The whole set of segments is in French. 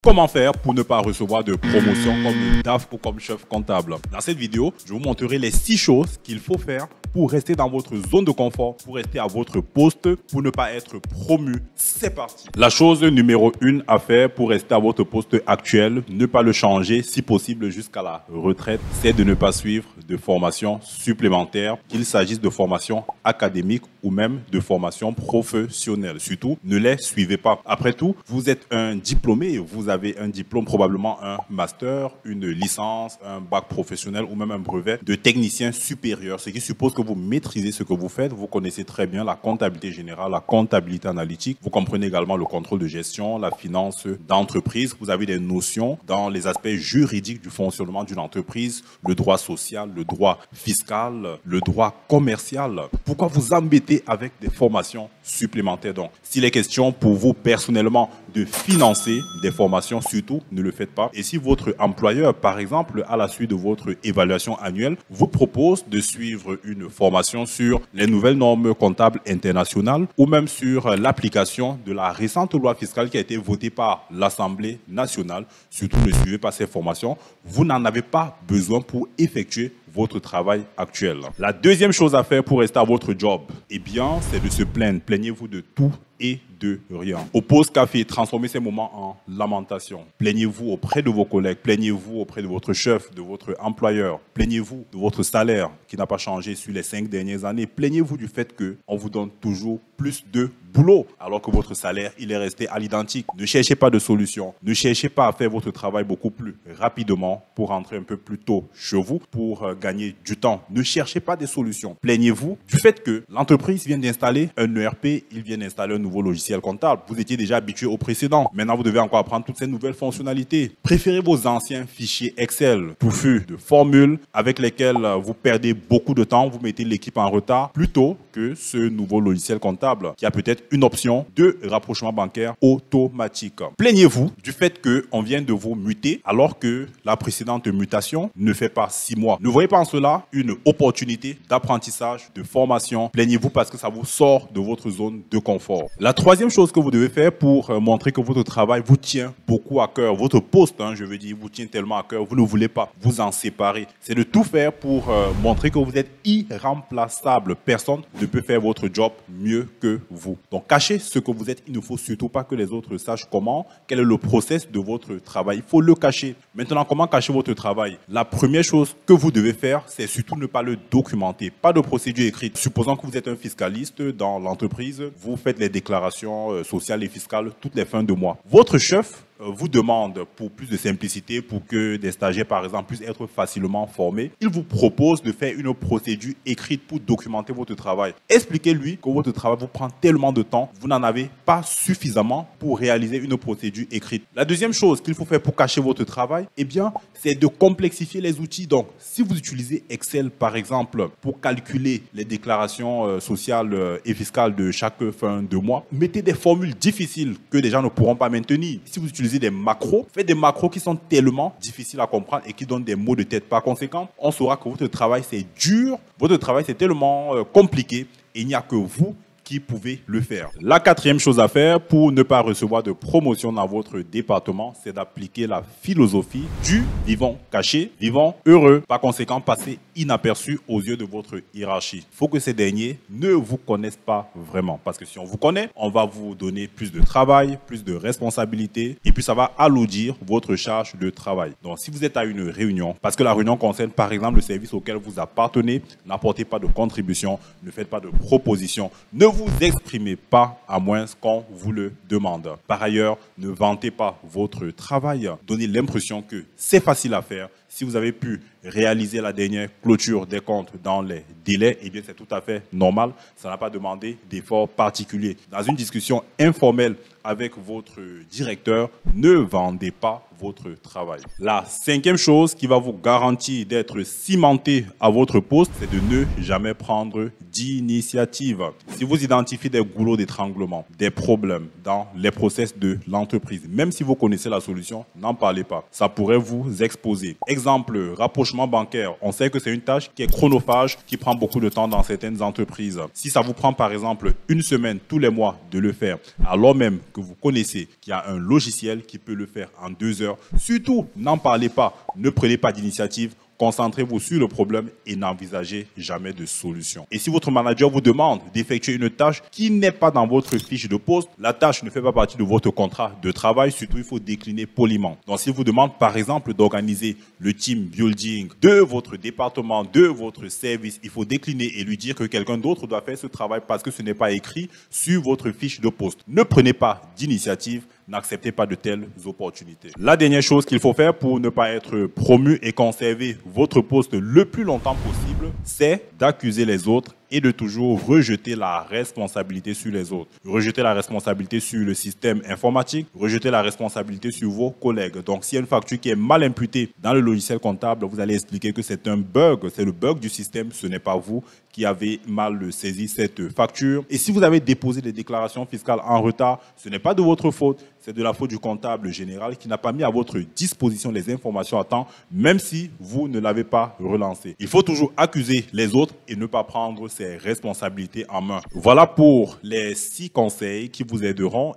Comment faire pour ne pas recevoir de promotion comme le DAF ou comme chef comptable? Dans cette vidéo, je vous montrerai les 6 choses qu'il faut faire pour rester dans votre zone de confort, pour rester à votre poste, pour ne pas être promu. C'est parti. La chose numéro 1 à faire pour rester à votre poste actuel, ne pas le changer si possible jusqu'à la retraite, c'est de ne pas suivre de formation supplémentaire, qu'il s'agisse de formation académique ou même de formation professionnelle. Surtout, ne les suivez pas. Après tout, vous êtes un diplômé, vous avez un diplôme, probablement un master, une licence, un bac professionnel ou même un brevet de technicien supérieur, ce qui suppose que vous maîtrisez ce que vous faites, vous connaissez très bien la comptabilité générale, la comptabilité analytique, vous comprenez également le contrôle de gestion, la finance d'entreprise, vous avez des notions dans les aspects juridiques du fonctionnement d'une entreprise, le droit social, le droit fiscal, le droit commercial. Pourquoi vous embêter avec des formations supplémentaires? Donc, s'il est question pour vous personnellement de financer des formations, surtout ne le faites pas. Et si votre employeur, par exemple, à la suite de votre évaluation annuelle, vous propose de suivre une formation sur les nouvelles normes comptables internationales ou même sur l'application de la récente loi fiscale qui a été votée par l'Assemblée nationale, surtout ne suivez pas ces formations. Vous n'en avez pas besoin pour effectuer votre travail actuel. La deuxième chose à faire pour rester à votre job, eh bien, c'est de se plaindre. Plaignez-vous de tout et de rien. Au pause café, transformez ces moments en lamentation. Plaignez-vous auprès de vos collègues, plaignez-vous auprès de votre chef, de votre employeur, plaignez-vous de votre salaire qui n'a pas changé sur les 5 dernières années. Plaignez-vous du fait qu'on vous donne toujours plus de boulot alors que votre salaire, il est resté à l'identique. Ne cherchez pas de solution. Ne cherchez pas à faire votre travail beaucoup plus rapidement pour rentrer un peu plus tôt chez vous, pour gagner du temps. Ne cherchez pas des solutions. Plaignez-vous du fait que l'entreprise vient d'installer un ERP, il vient d'installer un nouveau logiciel comptable. Vous étiez déjà habitué au précédent. Maintenant, vous devez encore apprendre toutes ces nouvelles fonctionnalités. Préférez vos anciens fichiers Excel touffus de formules avec lesquels vous perdez beaucoup de temps, vous mettez l'équipe en retard, plutôt que ce nouveau logiciel comptable qui a peut-être une option de rapprochement bancaire automatique. Plaignez-vous du fait qu'on vient de vous muter alors que la précédente mutation ne fait pas 6 mois. Ne voyez pas en cela une opportunité d'apprentissage, de formation. Plaignez-vous parce que ça vous sort de votre zone de confort. La troisième chose que vous devez faire pour montrer que votre travail vous tient beaucoup à cœur, votre poste, je veux dire, vous tient tellement à cœur, vous ne voulez pas vous en séparer, c'est de tout faire pour montrer que vous êtes irremplaçable. Personne ne peut faire votre job mieux que vous. Donc, cachez ce que vous êtes. Il ne faut surtout pas que les autres sachent comment, quel est le process de votre travail. Il faut le cacher. Maintenant, comment cacher votre travail? La première chose que vous devez faire, c'est surtout ne pas le documenter. Pas de procédure écrite. Supposons que vous êtes un fiscaliste dans l'entreprise, vous faites les déclarations sociales et fiscales toutes les fins de mois. Votre chef vous demande, pour plus de simplicité, pour que des stagiaires, par exemple, puissent être facilement formés, il vous propose de faire une procédure écrite pour documenter votre travail. Expliquez-lui que votre travail vous prend tellement de temps, vous n'en avez pas suffisamment pour réaliser une procédure écrite. La deuxième chose qu'il faut faire pour cacher votre travail, eh bien, c'est de complexifier les outils. Donc, si vous utilisez Excel, par exemple, pour calculer les déclarations sociales et fiscales de chaque fin de mois, mettez des formules difficiles que les gens ne pourront pas maintenir. Si vous utilisez des macros, faites des macros qui sont tellement difficiles à comprendre et qui donnent des maux de tête. Par conséquent, on saura que votre travail c'est dur, votre travail c'est tellement compliqué et il n'y a que vous qui pouvez le faire. La quatrième chose à faire pour ne pas recevoir de promotion dans votre département, c'est d'appliquer la philosophie du vivons caché, vivons heureux. Par conséquent, passez inaperçu aux yeux de votre hiérarchie. Il faut que ces derniers ne vous connaissent pas vraiment. Parce que si on vous connaît, on va vous donner plus de travail, plus de responsabilités et puis ça va alourdir votre charge de travail. Donc, si vous êtes à une réunion, parce que la réunion concerne par exemple le service auquel vous appartenez, n'apportez pas de contribution, ne faites pas de proposition, ne vous exprimez pas à moins qu'on vous le demande. Par ailleurs, ne vantez pas votre travail. Donnez l'impression que c'est facile à faire. Si vous avez pu réaliser la dernière clôture des comptes dans les délais, eh bien c'est tout à fait normal. Ça n'a pas demandé d'efforts particuliers. Dans une discussion informelle avec votre directeur, ne vendez pas votre travail. La cinquième chose qui va vous garantir d'être cimenté à votre poste, c'est de ne jamais prendre d'initiative. Si vous identifiez des goulots d'étranglement, des problèmes dans les process de l'entreprise, même si vous connaissez la solution, n'en parlez pas. Ça pourrait vous exposer. Exemple, rapprochement bancaire. On sait que c'est une tâche qui est chronophage, qui prend beaucoup de temps dans certaines entreprises. Si ça vous prend par exemple une semaine tous les mois de le faire, alors même que vous connaissez qu'il y a un logiciel qui peut le faire en 2 heures, surtout n'en parlez pas, ne prenez pas d'initiative. Concentrez-vous sur le problème et n'envisagez jamais de solution. Et si votre manager vous demande d'effectuer une tâche qui n'est pas dans votre fiche de poste, la tâche ne fait pas partie de votre contrat de travail, surtout il faut décliner poliment. Donc s'il vous demande par exemple d'organiser le team building de votre département, de votre service, il faut décliner et lui dire que quelqu'un d'autre doit faire ce travail parce que ce n'est pas écrit sur votre fiche de poste. Ne prenez pas d'initiative. N'acceptez pas de telles opportunités. La dernière chose qu'il faut faire pour ne pas être promu et conserver votre poste le plus longtemps possible, c'est d'accuser les autres et de toujours rejeter la responsabilité sur les autres. Rejeter la responsabilité sur le système informatique, rejeter la responsabilité sur vos collègues. Donc, s'il y a une facture qui est mal imputée dans le logiciel comptable, vous allez expliquer que c'est un bug, c'est le bug du système, ce n'est pas vous qui avez mal saisi cette facture. Et si vous avez déposé des déclarations fiscales en retard, ce n'est pas de votre faute, c'est de la faute du comptable général qui n'a pas mis à votre disposition les informations à temps, même si vous ne l'avez pas relancé. Il faut toujours accuser les autres et ne pas prendre ses responsabilités en main. Voilà pour les 6 conseils qui vous aideront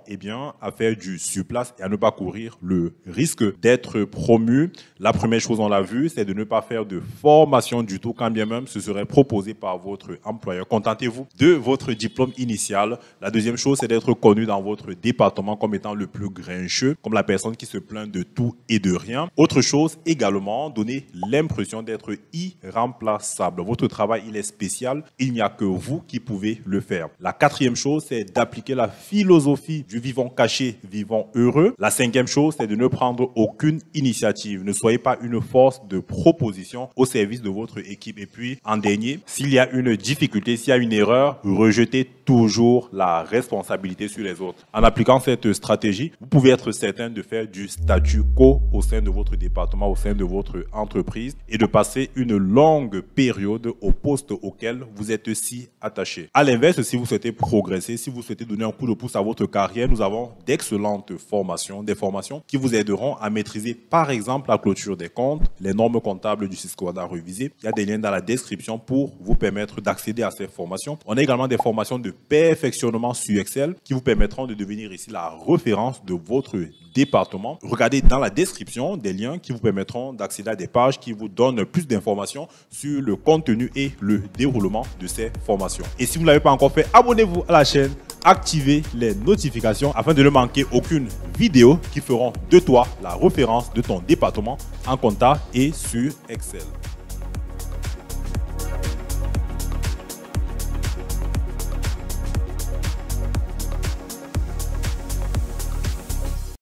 à faire du surplace et à ne pas courir le risque d'être promu. La première chose, on l'a vu, c'est de ne pas faire de formation du tout, quand bien même ce serait proposé par votre employeur. Contentez-vous de votre diplôme initial. La deuxième chose, c'est d'être connu dans votre département comme étant le plus grincheux, comme la personne qui se plaint de tout et de rien. Autre chose également, donner l'impression d'être irremplaçable. Votre travail, il est spécial. Il n'y a que vous qui pouvez le faire. La quatrième chose, c'est d'appliquer la philosophie du vivant caché, vivant heureux. La cinquième chose, c'est de ne prendre aucune initiative. Ne soyez pas une force de proposition au service de votre équipe. Et puis, en dernier, s'il y a une difficulté, s'il y a une erreur, rejetez toujours la responsabilité sur les autres. En appliquant cette stratégie, vous pouvez être certain de faire du statu quo au sein de votre département, au sein de votre entreprise et de passer une longue période au poste auquel vous êtes si attaché. À l'inverse, si vous souhaitez progresser, si vous souhaitez donner un coup de pouce à votre carrière, nous avons d'excellentes formations, des formations qui vous aideront à maîtriser par exemple la clôture des comptes, les normes comptables du Susquehanna révisées. Il y a des liens dans la description pour vous permettre d'accéder à ces formations. On a également des formations de perfectionnement sur Excel qui vous permettront de devenir ici la référence de votre département. Regardez dans la description des liens qui vous permettront d'accéder à des pages qui vous donnent plus d'informations sur le contenu et le déroulement de ces formations. Et si vous ne l'avez pas encore fait, abonnez-vous à la chaîne, activez les notifications afin de ne manquer aucune vidéo qui feront de toi la référence de ton département en compta et sur Excel.